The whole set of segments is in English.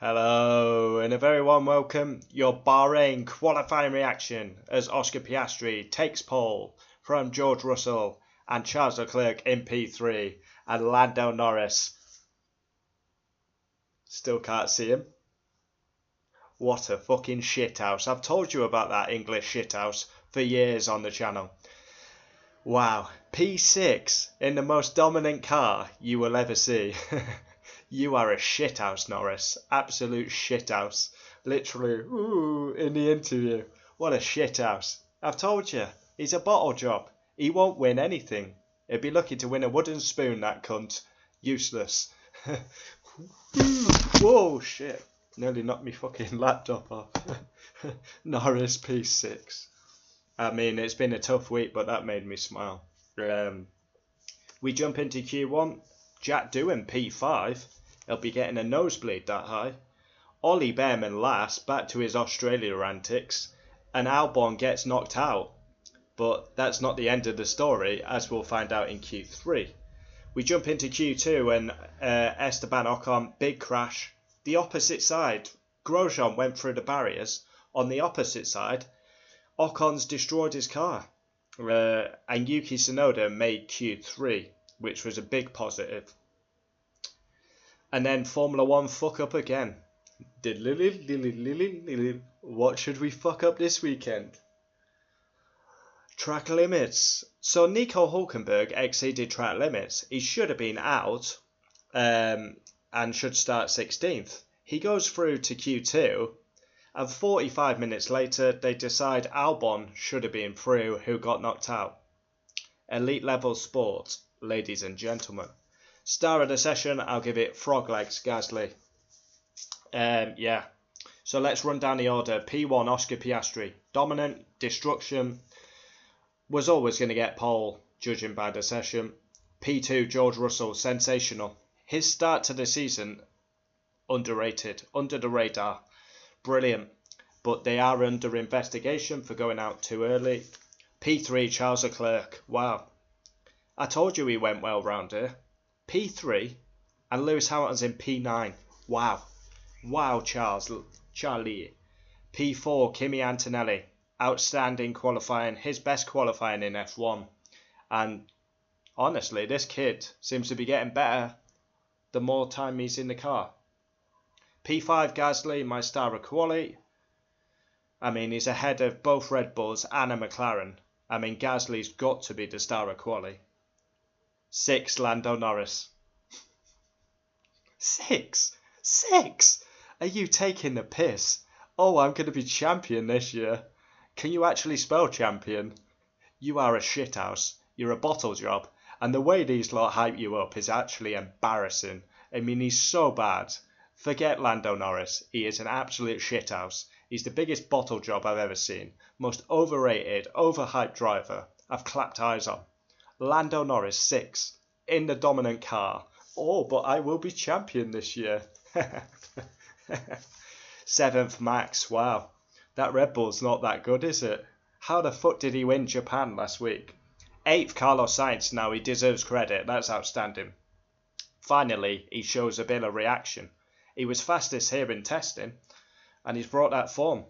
Hello, and a very warm welcome. Your Bahrain qualifying reaction as Oscar Piastri takes pole from George Russell and Charles Leclerc in P3 and Lando Norris. Still can't see him. What a fucking shithouse. I've told you about that English shithouse for years on the channel. Wow, P6 in the most dominant car you will ever see. You are a shithouse, Norris. Absolute shithouse. Literally, ooh, in the interview. What a shithouse. I've told you, he's a bottle job. He won't win anything. He'd be lucky to win a wooden spoon, that cunt. Useless. Whoa, shit. Nearly knocked me fucking laptop off. Norris P6. I mean, it's been a tough week, but that made me smile. We jump into Q1. Jack Doohan P5. He'll be getting a nosebleed that high. Ollie Behrman last, back to his Australia antics. And Albon gets knocked out. But that's not the end of the story, as we'll find out in Q3. We jump into Q2 and Esteban Ocon, big crash. The opposite side. Grosjean went through the barriers. On the opposite side, Ocon's destroyed his car. And Yuki Tsunoda made Q3, which was a big positive. And then Formula 1 fuck up again. What should we fuck up this weekend? Track limits. So Nico Hülkenberg exceeded track limits. He should have been out and should start 16th. He goes through to Q2 and 45 minutes later they decide Albon should have been through, who got knocked out. Elite level sport, ladies and gentlemen. Star of the session, I'll give it Frog Legs Gasly. Yeah. So let's run down the order. P1 Oscar Piastri. Dominant, destruction. Was always going to get pole, judging by the session. P2 George Russell. Sensational. His start to the season, underrated. Under the radar. Brilliant. But they are under investigation for going out too early. P3 Charles Leclerc. Wow. I told you he went well round here. P3 and Lewis Hamilton's in P9. Wow. Wow, Charlie. P4 Kimi Antonelli. Outstanding qualifying. His best qualifying in F1. And honestly, this kid seems to be getting better the more time he's in the car. P5 Gasly, my star of quali. I mean, he's ahead of both Red Bulls and a McLaren. I mean, Gasly's got to be the star of quali. 6 Lando Norris. 6? Are you taking the piss? Oh, I'm going to be champion this year. Can you actually spell champion? You are a shithouse. You're a bottle job. And the way these lot hype you up is actually embarrassing. I mean, he's so bad. Forget Lando Norris. He is an absolute shithouse. He's the biggest bottle job I've ever seen. Most overrated, overhyped driver I've clapped eyes on. Lando Norris 6 in the dominant car. Oh, but I will be champion this year. 7th Max. Wow. That Red Bull's not that good, is it? How the fuck did he win Japan last week? 8th Carlos Sainz. Now he deserves credit. That's outstanding. Finally, he shows a bit of reaction. He was fastest here in testing and he's brought that form.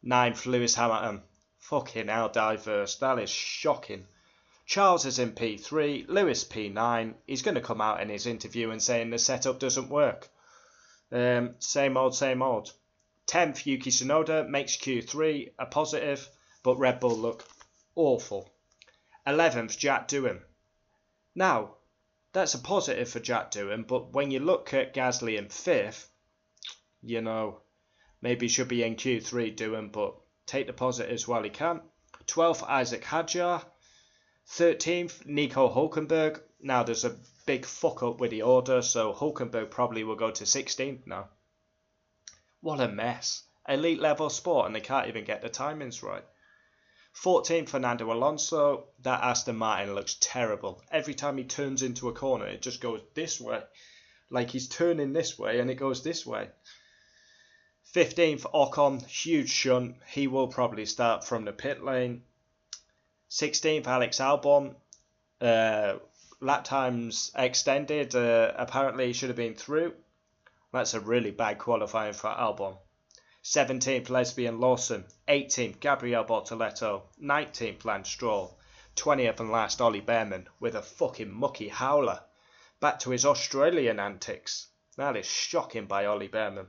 9th Lewis Hamilton. Fucking hell, diverse. That is shocking. Charles is in P3, Lewis P9. He's going to come out in his interview and saying the setup doesn't work. Same old, same old. 10th Yuki Tsunoda makes Q3 a positive, but Red Bull look awful. 11th Jack Doohan. Now, that's a positive for Jack Doohan, but when you look at Gasly in 5th, you know, maybe he should be in Q3 Doohan, but take the positives while he can. 12th Isaac Hadjar. 13th, Nico Hülkenberg. Now, there's a big fuck up with the order, so Hülkenberg probably will go to 16th now. What a mess. Elite level sport, and they can't even get the timings right. 14th, Fernando Alonso. That Aston Martin looks terrible. Every time he turns into a corner, it just goes this way. Like he's turning this way, and it goes this way. 15th, Ocon. Huge shunt. He will probably start from the pit lane. 16th, Alex Albon. Lap times extended. Apparently he should have been through. That's a really bad qualifying for Albon. 17th Lesbian Lawson, 18th Gabriel Bortoletto, 19th Lance Stroll, 20th and last Ollie Behrman with a fucking mucky howler. Back to his Australian antics. That is shocking by Ollie Behrman.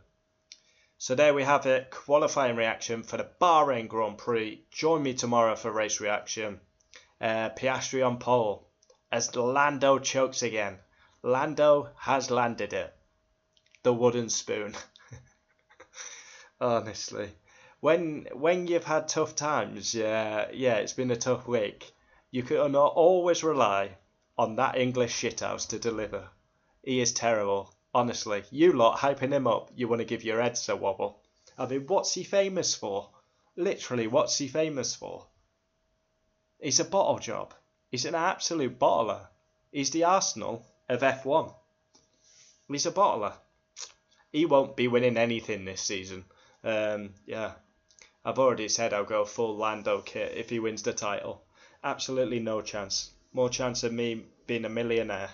So there we have it, qualifying reaction for the Bahrain Grand Prix. Join me tomorrow for race reaction. Piastri on pole as Lando chokes again. Lando has landed it. The wooden spoon. Honestly, when you've had tough times, yeah, it's been a tough week. You can always rely on that English shithouse to deliver. He is terrible, honestly. You lot hyping him up, you want to give your heads a wobble. I mean, what's he famous for? Literally, what's he famous for? He's a bottle job. He's an absolute bottler. He's the Arsenal of F1. He's a bottler. He won't be winning anything this season. I've already said I'll go full Lando kit if he wins the title. Absolutely no chance. More chance of me being a millionaire.